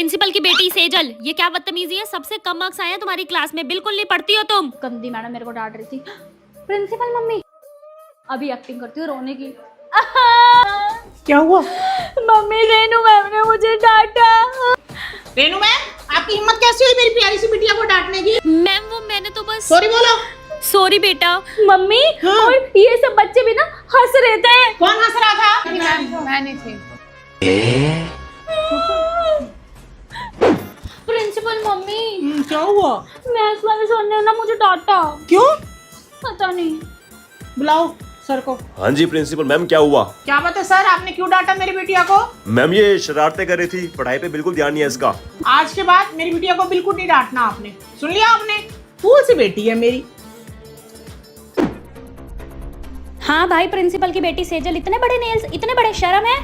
Principal की बेटी सेजल, ये क्या बदतमीजी है? सबसे कम मार्क्स आए हैं तुम्हारी क्लास में, बिल्कुल नहीं पढ़ती हो तुम। गंदी मैडम मेरे को डांट रही थी। प्रिंसिपल मम्मी अभी एक्टिंग करती हूँ रोने की। क्या हुआ? मम्मी रेनू मैम ने मुझे डांटा। रेनू मैम, आपकी हिम्मत कैसी हुई मेरी प्यारी सी बिटिया को डांटने की? मैम वो मैंने तो बस सॉरी बोलो। सॉरी बेटा। मम्मी हाँ? और ये सब बच्चे भी ना हंस रहे थे। कौन हंस रहा था? मैं नहीं थी। प्रिंसिपल मम्मी क्या हुआ? मैथ्स वाले सर ने ना मुझे डांटा। क्यों? पता नहीं। बुलाओ सर को। हाँ जी प्रिंसिपल मैम, क्या हुआ? क्या बात है सर, आपने क्यों डांटा मेरी बिटिया को? मैम ये शरारतें कर रही थी, पढ़ाई पे बिल्कुल ध्यान नहीं है इसका। आज के बाद मेरी बिटिया को बिल्कुल नहीं डांटना आपने, सुन लिया आपने? फूल सी बेटी है मेरी। हाँ भाई, प्रिंसिपल की बेटी सेजल, इतने बड़े नेल्स, इतने बड़े, शर्म है?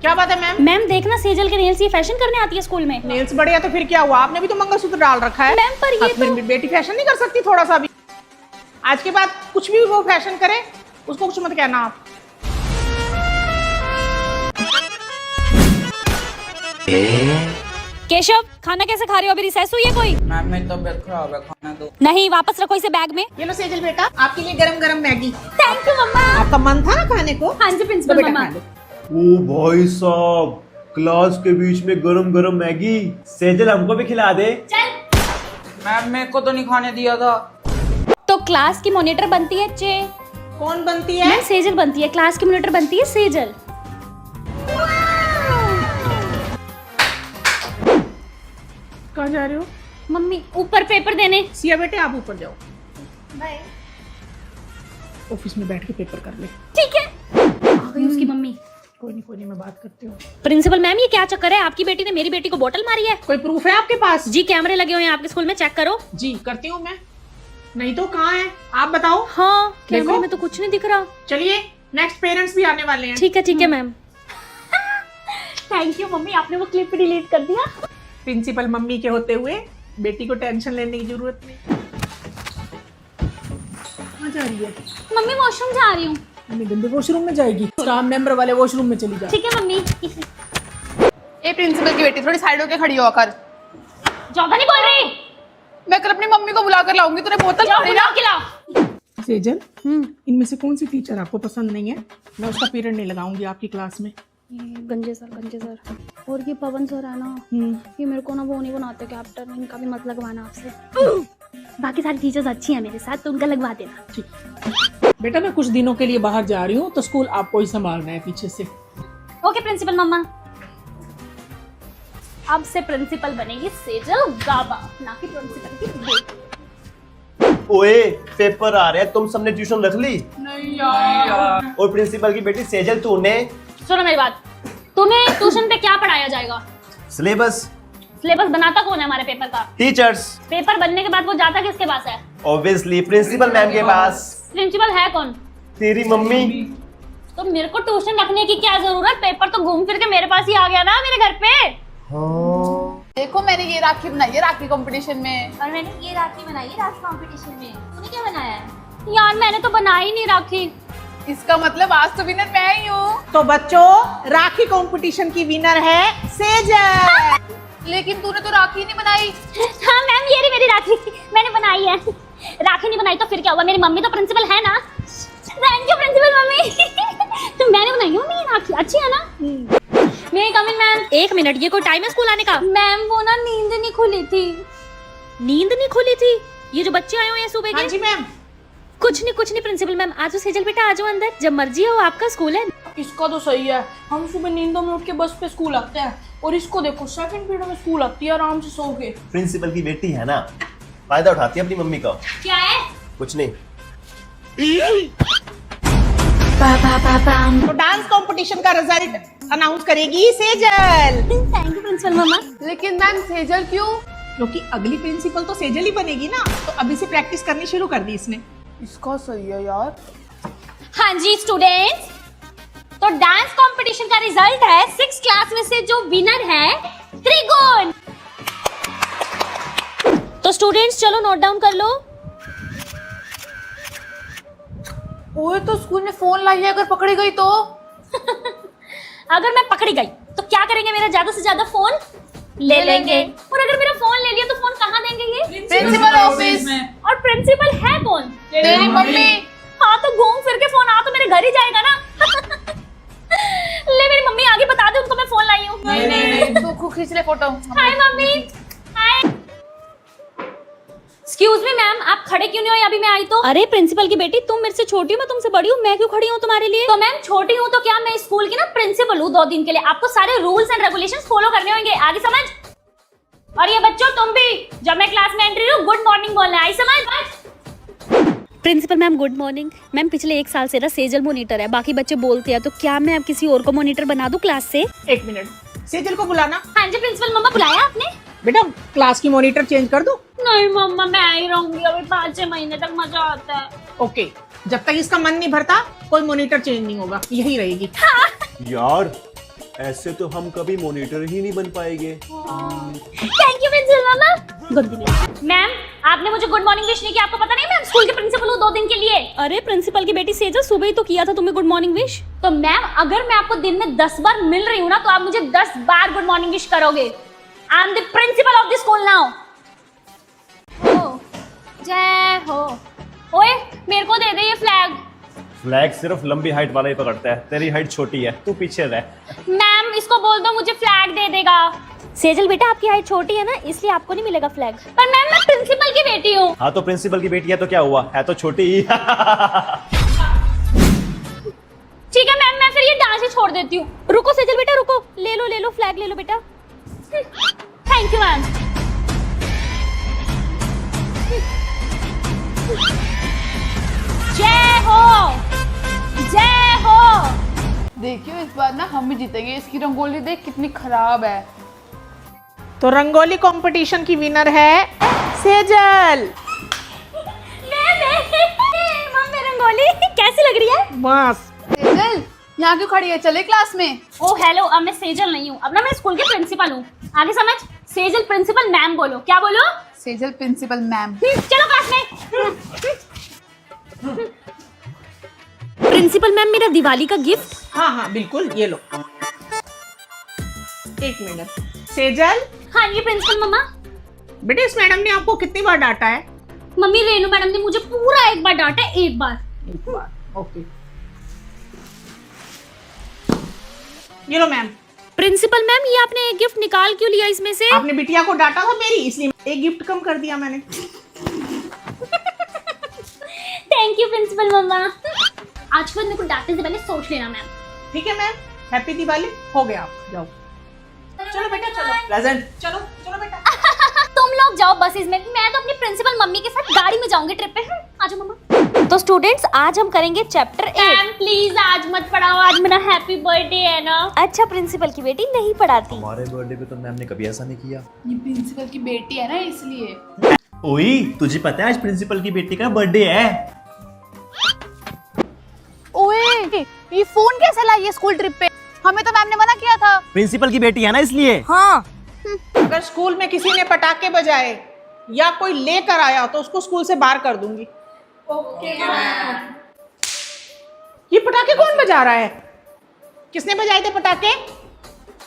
क्या बात है मैम? मैम देखना सेजल के नेल्स, ये फैशन करने आती है स्कूल में। नेल्स बड़े है तो फिर क्या हुआ? आपने भी तो मंगलसूत्र डाल रखा है। मैम पर ये मेरी बेटी फैशन नहीं कर सकती थोड़ा सा भी? आज के बाद कुछ भी वो फैशन करे उसको कुछ मत कहना आप। केशव, खाना कैसे खा रहे हो? अभी रिसेस हुई है कोई? मैम मेरी तबीयत खराब है, खाना दो। नहीं, वापस रखो इसे बैग में। ये लो सेजल बेटा, आपके लिए गरम गरम मैगी। थैंक यू मम्मा। आपका मन था ना खाने को? हाँ जी तो प्रिंसिपल बेटा मम्मा। खा लो। ओ भाई साहब, क्लास के बीच में गरम गरम मैगी। सेजल हमको भी खिला दे। मैम मेरे को तो नहीं खाने दिया था। तो क्लास की मॉनिटर बनती है चे। कौन बनती है? मैम सेजल बनती है, क्लास की मॉनिटर बनती है सेजल। कहाँ जा रहे हो? मम्मी ऊपर पेपर देने। सिया बेटे आप ऊपर जाओ, ऑफिस में बैठ के पेपर कर ले। ठीक है। आ गई उसकी मम्मी। कोई नहीं मैं बात करती हूँ। प्रिंसिपल मैम, ये क्या चक्कर है? आपकी बेटी ने मेरी बेटी को बोतल मारी है। कोई प्रूफ है आपके पास? जी कैमरे लगे हुए हैं आपके स्कूल में, चेक करो। जी करती हूँ मैं, नहीं तो कहाँ है आप बताओ। हाँ, कैमरे देखो। में तो कुछ नहीं दिख रहा। चलिए नेक्स्ट पेरेंट्स भी आने वाले हैं। ठीक है मैम। थैंक यू मम्मी, आपने वो क्लिप डिलीट कर दिया। प्रिंसिपल मम्मी के होते हुए बेटी को टेंशन लेने की जरूरत नहीं। कहाँ जा रही है? मम्मी वॉशरूम जा रही हूँ। मम्मी गंदे वॉशरूम में जाएगी? स्टाफ मेंबर वाले वॉशरूम में चली जा। ठीक है मम्मी। ए प्रिंसिपल की बेटी, थोड़ी साइड होके खड़ी होकर। ज्यादा नहीं बोल रही। मैं कल अपनी मम्मी को बुला कर लाऊंगी, तूने बोतल मारी ना। सेजल, इनमें से कौन सी टीचर आपको पसंद नहीं है? मैं उसका पीरियड नहीं लगाऊंगी आपकी क्लास में। गंजे सर और ये पवन सर है ना, ये मेरे को ना वो नहीं बनाते कैप्टन, इनका भी मत लगवाना आपसे। बाकी सारी टीचर्स अच्छी हैं मेरे साथ, तो उनका लगवा देना। बेटा मैं कुछ दिनों के लिए बाहर जा रही हूँ तो स्कूल आपको ही संभालना है पीछे से। ओके प्रिंसिपल मम्मा। अब से प्रिंसिपल बनेगी सेजल गाबा, ना कि प्रिंसिपल की बेटी। ओए पेपर आ रहे हैं, तुम सबने ट्यूशन रख ली? नहीं यार। और प्रिंसिपल की बेटी सेजल, तूने सुनो मेरी बात, तुम्हें ट्यूशन पे क्या पढ़ाया जाएगा? सिलेबस? सिलेबस बनाता कौन है हमारे पेपर का? टीचर्स। पेपर बनने के बाद वो जाता किसके पास है? ऑब्वियसली प्रिंसिपल मैम के पास। प्रिंसिपल है कौन? तेरी मम्मी। तो मेरे को ट्यूशन रखने की क्या जरूरत? पेपर तो घूम फिर के मेरे पास ही आ गया ना, मेरे घर पे। हाँ। देखो मैंने ये राखी बनाई है राखी कंपटीशन में। और मैंने ये राखी बनाई है राखी कंपटीशन में। तूने क्या बनाया है? यार मैंने तो बनाई ही नहीं राखी। इसका मतलब आज तो विनर मैं ही हूँ। तो बच्चों, राखी कंपटीशन की विनर है सेजल। लेकिन तूने तो राखी नहीं बनाई। हाँ मैम, ये रही मेरी राखी, मैंने बनाई है। राखी नहीं बनाई तो फिर क्या हुआ? मेरी मम्मी तो प्रिंसिपल है ना। Thank you principal mummy. मैंने बनाई है मम्मी ये राखी, अच्छी है ना? मैं कम इन मैम। एक मिनट, ये कोई टाइम है स्कूल आने का? मैम वो ना नींद नहीं खुली थी। नींद नहीं खुली थी? ये जो बच्चे आए हुए हैं सुबह हाँ के? जी मैम। कुछ नहीं प्रिंसिपल मैम, आज तो सेजल बेटा आ जाओ अंदर, जब मर्जी हो, आपका स्कूल है। इसका तो सही है, हम सुबह नींदों में उठ के बस पे स्कूल आते हैं, और इसको देखो सेकंड पीरियड में स्कूल आती है आराम से सो के। प्रिंसिपल की बेटी है ना, फायदा उठाती है अपनी मम्मी का। क्या है? कुछ नहीं। तो डांस कंपटीशन का रिजल्ट अनाउंस करेगी सेजल। थैंक यू प्रिंसिपल मम्मा। लेकिन मैम सेजल क्यों? क्योंकि अगली प्रिंसिपल तो सेजल ही बनेगी ना, तो अभी से प्रैक्टिस करनी शुरू कर दी इसने। इसका सही है यार। हाँ जी स्टूडेंट्स, तो डांस कंपटीशन का रिजल्ट है 6th क्लास में से जो विनर है त्रिगुण। तो स्टूडेंट्स चलो नोट डाउन कर लो। ओए तो स्कूल में फोन लाई है, अगर पकड़ी गई तो? अगर मैं पकड़ी गई तो क्या करेंगे मेरा ज्यादा से ज्यादा फोन? ले लेंगे। और अगर मेरा फोन ले लिया तो फोन कहाँ देंगे ये? Principal office. और प्रिंसिपल है कौन? तेरी मम्मी। हाँ तो घूम फिर के फोन आ तो मेरे घर ही जाएगा ना। ले मेरी मम्मी आगे बता दे उनको मैं फोन लाई हूँ। नहीं तू खुद खींच ले फोटो। हाय मम्मी। हाय। एक्सक्यूज मी मैम, आप खड़े क्यों नहीं हो? अभी मैं आई तो। अरे प्रिंसिपल की बेटी, तुम मेरे से छोटी हो, मैं तुमसे बड़ी हूँ, मैं क्यों खड़ी हूँ तुम्हारे लिए? तो मैम छोटी हूँ तो क्या मैं स्कूल की ना प्रिंसिपल हूँ 2 दिन के लिए। आपको सारे रूल्स एंड रेगुलेशंस फॉलो करने होंगे, आगे समझ? और ये बच्चों तुम भी जब मैं क्लास में एंट्री लूँ गुड मॉर्निंग बोलना है, आई समझ? Principal ma'am good morning. Ma'am पिछले 1 साल से ना सेजल मॉनिटर है, बाकी बच्चे बोलते हैं, तो क्या मैं अब किसी और को मॉनिटर बना दूं क्लास से? 1 मिनट, सेजल को बुलाना। हाँ जी प्रिंसिपल मम्मा, बुलाया आपने? बेटा क्लास की मॉनिटर चेंज कर दो। नहीं मम्मा मैं ही रहूंगी, अभी 5-6 महीने तक मजा आता है। ओके, जब तक इसका मन नहीं भरता कोई मॉनिटर चेंज नहीं होगा, यही रहेगी। यार ऐसे तो हम कभी मॉनिटर ही नहीं बन पाएंगे। Thank you principal mamma. Good morning ma'am, आपने मुझे गुड मॉर्निंग विश नहीं किया, आपको पता नहीं मैं स्कूल के प्रिंसिपल हूँ 2 दिन के लिए। अरे प्रिंसिपल की बेटी सेजल, सुबह ही तो किया था तुम्हें गुड मॉर्निंग विश। तो मैम अगर मैं आपको दिन में 10 बार मिल रही हूँ ना तो आप मुझे 10 बार गुड मॉर्निंग विश करोगे। I am the principle of the school now. जय हो। ओए मेरे को दे दे ये फ्लैग। फ्लैग सिर्फ लंबी हाइट वाला ही पकड़ता है, तेरी हाइट छोटी है, तू पीछे रह। मैम इसको बोल दो मुझे फ्लैग दे देगा। सेजल बेटा, आपकी हाइट छोटी है ना, इसलिए आपको नहीं मिलेगा फ्लैग। पर मैम मैं प्रिंसिपल की बेटी हूँ। हाँ तो प्रिंसिपल की बेटी है तो क्या हुआ, है तो छोटी ही। ठीक है मैम, मैं फिर ये डांस ही छोड़ देती हूँ। रुको सेजल बेटा रुको, ले लो फ्लैग ले लो बेटा। Thank you ma'am. जय हो, जय हो। देखियो इस बार ना हम भी जीतेंगे। इसकी रंगोली देख कितनी खराब है। तो रंगोली कंपटीशन की विनर है सेजल। मम्मी रंगोली कैसी लग रही है? बस सेजल यहाँ क्यों खड़ी है, चले क्लास में। ओ हेलो, अब मैं सेजल नहीं हूँ, अब ना मैं स्कूल के प्रिंसिपल हूँ, आगे समझ? सेजल प्रिंसिपल मैम बोलो। क्या बोलो? Sejal principal ma'am. चलो क्लास में। प्रिंसिपल मैम, मेरा दिवाली का गिफ्ट। हाँ बिल्कुल, ये लो। 1 मिनट सेजल। हाँ जी प्रिंसिपल मम्मा। बेटे इस मैडम ने आपको कितनी बार डांटा है? मम्मी रेनू मैडम ने मुझे पूरा 1 बार डांटा है, 1 बार। 1 बार, ओके। ये लो मैम। प्रिंसिपल मैम, ये आपने एक गिफ्ट निकाल क्यों लिया इसमें से? आपने बिटिया को डांटा था मेरी, इसलिए एक गिफ्ट कम कर दिया मैंने। थैंक यू प्रिंसिपल मम्मा। आज के बाद मेरे को डांटने से पहले सोच लेना मैम। ठीक है मैम, हैप्पी दिवाली। हो गया, आप जाओ। चलो बेटा चलो। प्रेजेंट। चलो चलो बेटा। तुम लोग जाओ बसेस में, मैं तो अपनी प्रिंसिपल मम्मी के साथ गाड़ी में जाऊंगी ट्रिप पे। आ जाओ मम्मा। तो स्टूडेंट्स, आज हम करेंगे चैप्टर 8। मैम प्लीज आज मत पढ़ाओ, आज मेरा हैप्पी बर्थडे है ना। अच्छा प्रिंसिपल की बेटी नहीं पढ़ाती। हमारे बर्थडे पे तो मैम ने कभी ऐसा नहीं किया। ये प्रिंसिपल की बेटी है ना इसलिए। ओई तुझे पता है आज प्रिंसिपल की बेटी का बर्थडे है? ओए ये फोन कैसे लाई है स्कूल ट्रिप पे? हमें तो मैम ने मना किया था। प्रिंसिपल की बेटी है ना इसलिए। हाँ, अगर स्कूल में किसी ने पटाखे बजाए या कोई लेकर आया तो उसको स्कूल से बाहर कर दूंगी। Okay ma'am. ये पटाखे कौन बजा रहा है? किसने बजाए थे पटाखे?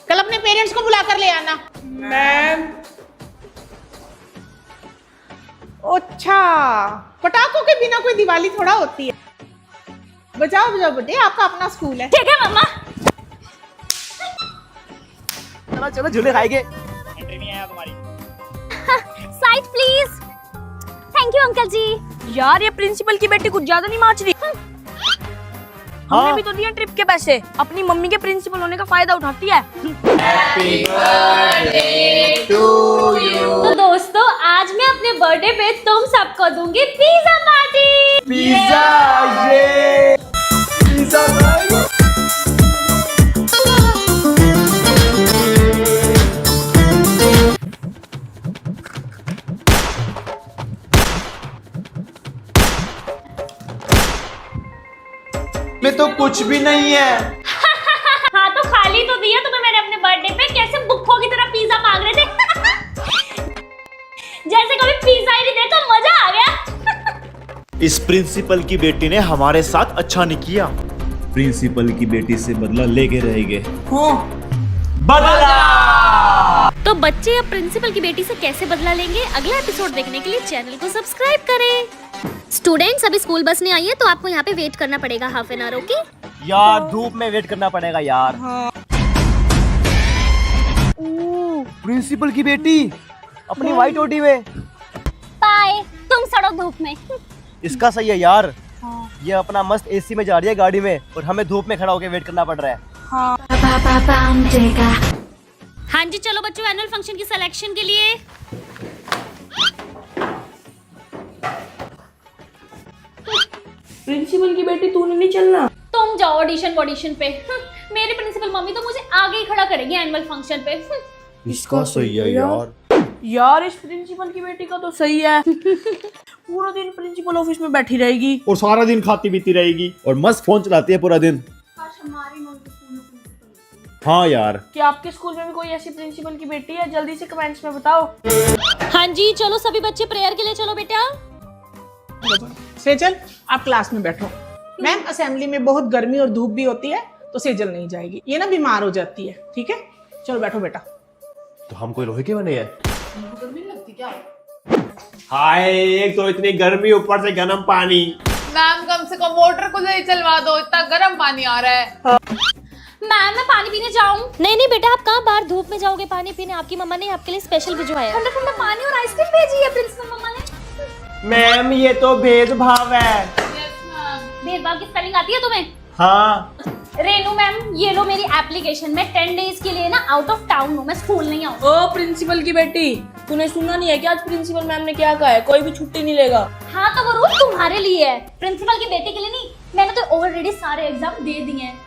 कल अपने पेरेंट्स को बुला कर ले आना। मैम। अच्छा, पटाखों के बिना कोई दिवाली थोड़ा होती है। बजाओ बजाओ बेटे, आपका अपना स्कूल है। ठीक है मम्मा। चलो चलो झूले खाएंगे। Side please. Thank you uncle ji. यार ये प्रिंसिपल की बेटी कुछ ज्यादा नहीं माच रही। हमने भी तो दिए ट्रिप के पैसे, अपनी मम्मी के प्रिंसिपल होने का फायदा उठाती है। तो दोस्तों आज मैं अपने बर्थडे पे तुम सबको दूंगी पिज्जा पार्टी। पिज्जा, ये पिज्जा खाएंगे। में तो कुछ भी नहीं है। हाँ तो खाली तो दिया तुम्हें मैंने अपने बर्थडे पे, कैसे बुक्खों की तरह पिज्जा मांग रहे थे। जैसे कभी पिज्जा ही नहीं देखा, मजा आ गया। इस प्रिंसिपल की बेटी ने हमारे साथ अच्छा नहीं किया। प्रिंसिपल की बेटी से बदला लेके रहेंगे। बदला। तो तो बच्चे अब प्रिंसिपल की बेटी से कैसे बदला लेंगे, अगला एपिसोड देखने के लिए चैनल को सब्सक्राइब करें। स्टूडेंट्स, अभी स्कूल बस नहीं आई है तो आपको यहाँ पे वेट करना पड़ेगा हाफ एन आवर। ओके यार धूप में वेट करना पड़ेगा यार। प्रिंसिपल की बेटी अपनी व्हाइट ओटी में। बाय, तुम सड़ो धूप में। इसका सही है यार, ये अपना मस्त एसी में जा रही है गाड़ी में और हमें धूप में खड़ा होकर वेट करना पड़ रहा है। हाँ जी, चलो बच्चों एनुअल फंक्शन की सिलेक्शन के लिए। प्रिंसिपल की बेटी तूने नहीं चलना। तुम जाओ ऑडिशन पे। मेरी प्रिंसिपल मम्मी तो मुझे आगे ही खड़ा करेगी एनुअल फंक्शन पे। इसका सही है यार। यार इस प्रिंसिपल की बेटी का तो सही है। पूरा दिन प्रिंसिपल ऑफिस में बैठी रहेगी और सारा दिन खाती पीती रहेगी और मस्त फोन चलाती है पूरा दिन। हाँ यार। क्या आपके स्कूल में भी कोई ऐसी प्रिंसिपल की बेटी है? जल्दी से कमेंट्स में बताओ। हाँ जी, चलो सभी बच्चे प्रेयर के लिए चलो बेटा। सेजल आप क्लास में बैठो। मैम असेंबली में बहुत गर्मी और धूप भी होती है तो सेजल नहीं जाएगी, ये ना बीमार हो जाती है। ठीक है, चलो बैठो बेटा। तो हम कोई लोहे के बने हैं? हाय, एक तो इतनी गर्मी ऊपर से गर्म पानी। मैम कम से कम मोटर को नहीं चलवा दो, इतना गर्म पानी आ रहा है। मैम मैं पानी पीने जाऊं? नहीं बेटा, आप कहाँ बाहर धूप में जाओगे पानी पीने? आपकी मम्मा ने आपके लिए स्पेशल भिजवाया है। ठंडा ठंडा पानी और आइसक्रीम भेजी है प्रिंसिपल मम्मा ने। मैम ये तो भेदभाव है। भेदभाव की स्पेलिंग आती है तुम्हें? हाँ। रेनू मैम, ये लो मेरी एप्लीकेशन। मैं 10 डेज के लिए ना आउट ऑफ टाउन हूँ, मैं स्कूल नहीं आऊँ। ओ प्रिंसिपल की बेटी, तूने सुना नहीं है क्या आज प्रिंसिपल मैम ने क्या कहा है? कोई भी छुट्टी नहीं लेगा। हाँ तो वो रूल तुम्हारे लिए है, प्रिंसिपल की बेटी के लिए नहीं। मैंने तो ऑलरेडी सारे एग्जाम दे दिए हैं।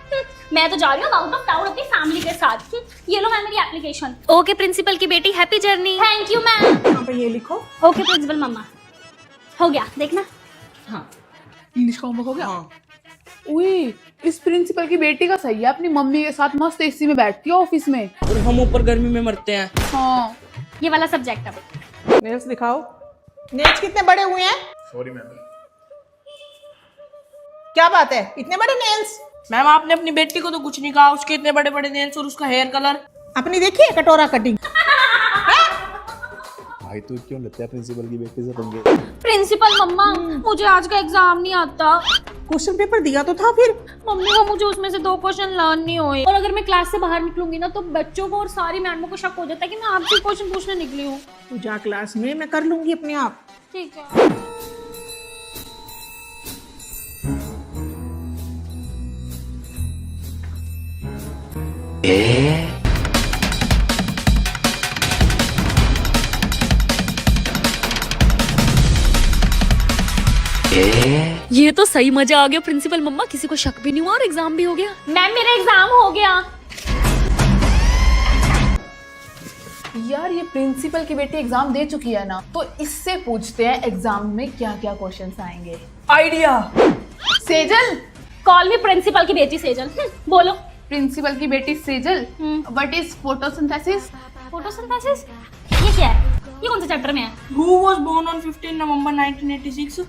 मैं तो जा रही हूँ आउट ऑफ टाउन अपनी फैमिली के साथ। ये लो मैम मेरी एप्लीकेशन। ओके प्रिंसिपल की बेटी, happy journey. Thank you ma'am. यहाँ पे ये लिखो। ओके प्रिंसिपल मम्मा, हो गया देखना। हाँ इंग्लिश का होमवर्क हो गया। हाँ। उई, इस प्रिंसिपल की बेटी का सही है, अपनी मम्मी के साथ मस्त एसी में बैठती है ऑफिस में। और हम ऊपर गर्मी में मरते हैं। हाँ। ये वाला सब्जेक्ट अब नेल्स दिखाओ। नेल्स कितने बड़े हुए हैं? Sorry ma'am. क्या बात है, इतने बड़े नेल्स? मैम आपने अपनी बेटी को तो कुछ नहीं कहा, उसके इतने बड़े बड़े नेल्स और उसका हेयर कलर। अपनी देखिए कटोरा कटिंग। भाई तू क्यों लेते है प्रिंसिपल की बेटी से पंगे? प्रिंसिपल मम्मा, मुझे आज का एग्जाम नहीं आता। क्वेश्चन पेपर दिया तो था फिर। मम्मी वो मुझे उसमें से 2 क्वेश्चन लर्न नहीं हुए, और अगर मैं क्लास से बाहर निकलूंगी ना तो बच्चों को और सारी मैडमों को शक हो जाता है कि मैं आपसे क्वेश्चन पूछने निकली हूँ। तू जा क्लास में, मैं कर लूंगी अपने आप। ठीक है। ये तो सही मजा आ गया प्रिंसिपल मम्मा, किसी को शक भी नहीं हुआ और एग्जाम भी हो गया। मैम मेरा एग्जाम हो गया। यार ये प्रिंसिपल की बेटी एग्जाम दे चुकी है ना, तो इससे पूछते हैं एग्जाम में क्या क्या क्वेश्चंस आएंगे। Idea. Sejal, call me principal की बेटी सेजल। बोलो। प्रिंसिपल की बेटी Sejal, what is photosynthesis? Photosynthesis ये क्या है? ये कौन से चैप्टर में है? Who was born on 15 नवंबर 1986?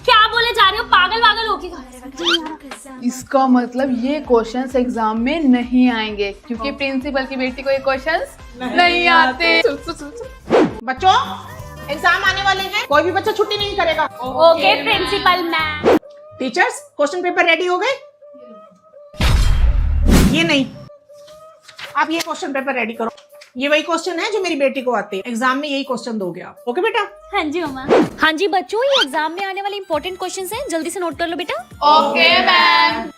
क्या बोले जा रहे हो? पागल वागल हो गई। इसका मतलब ये क्वेश्चंस एग्जाम में नहीं आएंगे क्योंकि प्रिंसिपल की बेटी को ये क्वेश्चंस नहीं आते। बच्चों एग्जाम आने वाले हैं, कोई भी बच्चा छुट्टी नहीं करेगा। Okay principal ma'am. Teachers question paper ready हो गए? ये नहीं, आप ये क्वेश्चन पेपर रेडी करो। ये वही क्वेश्चन है जो मेरी बेटी को आते हैं, एग्जाम में यही क्वेश्चन दोगे आप। ओके बेटा? हाँ जी मम्मा। हाँ जी बच्चों, ये एग्जाम में आने वाले इंपॉर्टेंट क्वेश्चंस हैं, जल्दी से नोट कर लो बेटा। Okay ma'am.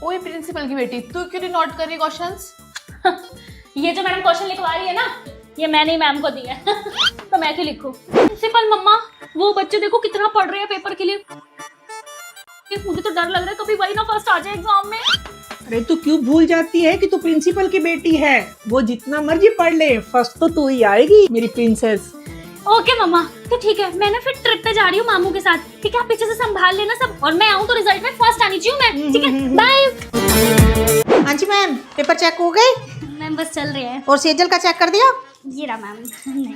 ओए प्रिंसिपल की बेटी, तू क्यों नहीं नोट कर रही क्वेश्चंस? ये जो मैडम क्वेश्चन लिखवा रही है ना, ये मैंने ही मैम को दिया है। तो मैं क्यों लिखूं? प्रिंसिपल मम्मा, वो बच्चे देखो कितना पढ़ रहे हैं पेपर के लिए। मुझे तो डर लग रहा है कभी वही ना फर्स्ट आ जाए एग्जाम में। अरे तू क्यों भूल जाती है कि तू प्रिंसिपल की बेटी है? वो जितना मर्जी पढ़ ले, फर्स्ट तो तू ही आएगी मेरी प्रिंसेस। ओके मम्मा, तो ठीक है, मैं ना फिर ट्रिप पे जा रही हूँ मामू के साथ। ठीक है, आप पीछे से संभाल लेना सब, और मैं आऊँ तो रिजल्ट में फर्स्ट आनी चाहिए मैं। ठीक है, बाय। हाँ जी मैम, पेपर चेक हो गए? मैम बस चल रहे हैं। और सेजल का चेक कर दिया? ये रहा मैम। नहीं,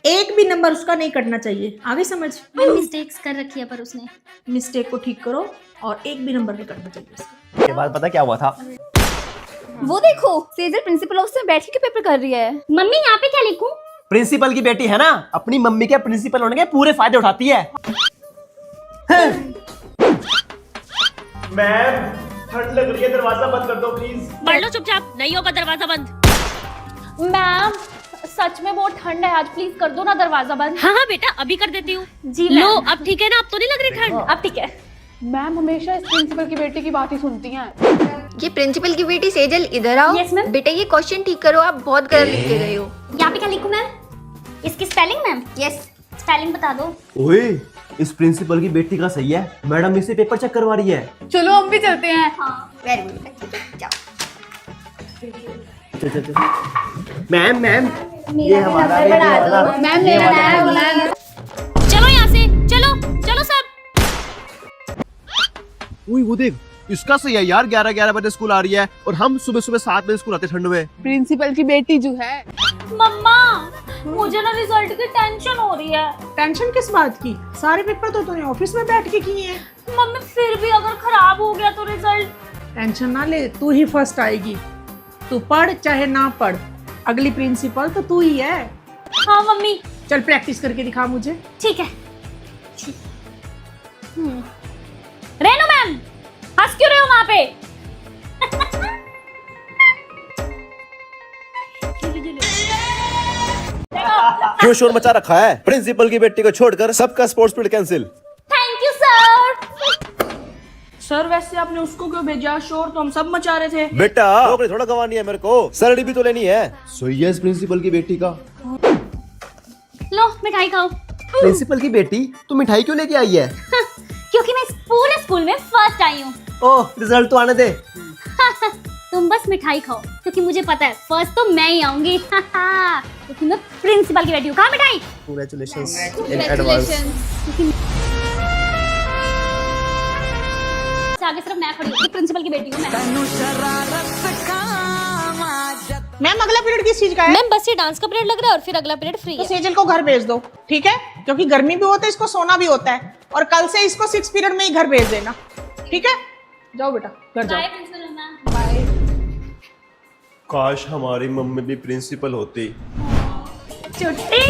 एक भी नंबर उसका नहीं कटना चाहिए, आगे समझ। मिस्टेक्स कर रखी है पर उसने। मिस्टेक को ठीक करो और एक भी नंबर नहीं कटना चाहिए उसका। के बाद पता क्या हुआ था? वो देखो सेजल प्रिंसिपल ऑफिस में बैठ के पेपर कर रही है। मम्मी यहाँ पे क्या लिखूं? प्रिंसिपल की बेटी है ना, अपनी मम्मी के प्रिंसिपल होने के पूरे फायदे उठाती है। मैम ठंड लग रही है, दरवाजा बंद कर दो प्लीज। पढ़ लो चुपचाप, नहीं होगा दरवाजा बंद। मैम सच में बहुत ठंड है आज, प्लीज कर दो ना दरवाजा बंद। हाँ हाँ बेटा, अभी कर देती हूँ। जी लो मैम। अब ठीक है ना, अब तो नहीं लग रही ठंड? अब ठीक है। मैम हमेशा इस प्रिंसिपल की बेटी की बात ही सुनती हैं। ये प्रिंसिपल की बेटी सेजल इधर आओ। Yes, ma'am. बेटा ये क्वेश्चन ठीक करो, आप बहुत गलत लिख के गए हो। यहाँ पे क्या लिखूं मैम? इसकी स्पेलिंग मैम? यस स्पेलिंग बता दो। ओए, इस प्रिंसिपल की बेटी का सही है, मैडम इसे पेपर चेक करवा रही है। चलो हम भी चलते हैं। वेरी गुड, जाओ। चल चल चल। मैम ये हमारा मैम मेरा नाम। चलो यहाँ से, चलो चलो सब। उई वो देख, इसका सही है यार, 11 बजे स्कूल आ रही है और हम सुबह 7 बजे स्कूल आते ठंड में। प्रिंसिपल की बेटी जो है। मम्मा मुझे ना रिजल्ट की टेंशन हो रही है। टेंशन किस बात की? सारे पेपर तो तूने ऑफिस में बैठ के किए हैं। मम्मी फिर भी अगर खराब हो गया तो रिजल्ट। टेंशन ना ले, तू ही फर्स्ट आएगी। तू पढ़ चाहे ना पढ़, अगली प्रिंसिपल तो तू ही है। हाँ मम्मी। चल प्रैक्टिस करके दिखा मुझे। ठीक है। रेनू मैम हंस क्यों रहे हो वहां पे? क्यों शोर मचा रखा है? प्रिंसिपल की बेटी को छोड़कर सबका sports period cancel. Thank you sir. Sir वैसे आपने उसको क्यों भेजा? शोर तो हम सब मचा रहे थे। बेटा नौकरी थोड़ा गंवानी है मेरे को, सैलरी भी तो लेनी है। सही है इस प्रिंसिपल की बेटी का। लो मिठाई खाओ। प्रिंसिपल की बेटी तू मिठाई क्यों लेके आई है? क्योंकि मैं इस पूरे स्कूल में फर्स्ट आई हूँ। ओह, रिजल्ट तो आने दे। तुम बस मिठाई खाओ, क्योंकि मुझे पता है फर्स्ट तो मैं ही आऊंगी। क्योंकि मैं प्रिंसिपल की बेटी हूँ। खा मिठाई। Congratulations in advance. आगे सिर्फ मैं खड़ी हूँ, प्रिंसिपल की बेटी हूँ मैं। मैम अगला पीरियड किस चीज का है? मैम बस ये डांस का पीरियड लग रहा है और फिर अगला पीरियड फ्री तो है। सेजल को घर भेज दो, ठीक है? क्योंकि गर्मी भी होता है, इसको सोना भी होता है। और कल से इसको 6 पीरियड में ही घर भेज देना, ठीक है? जाओ बेटा घर जाओ। Bye principal ma'am. काश हमारी मम्मी भी प्रिंसिपल होती। छुट्टी।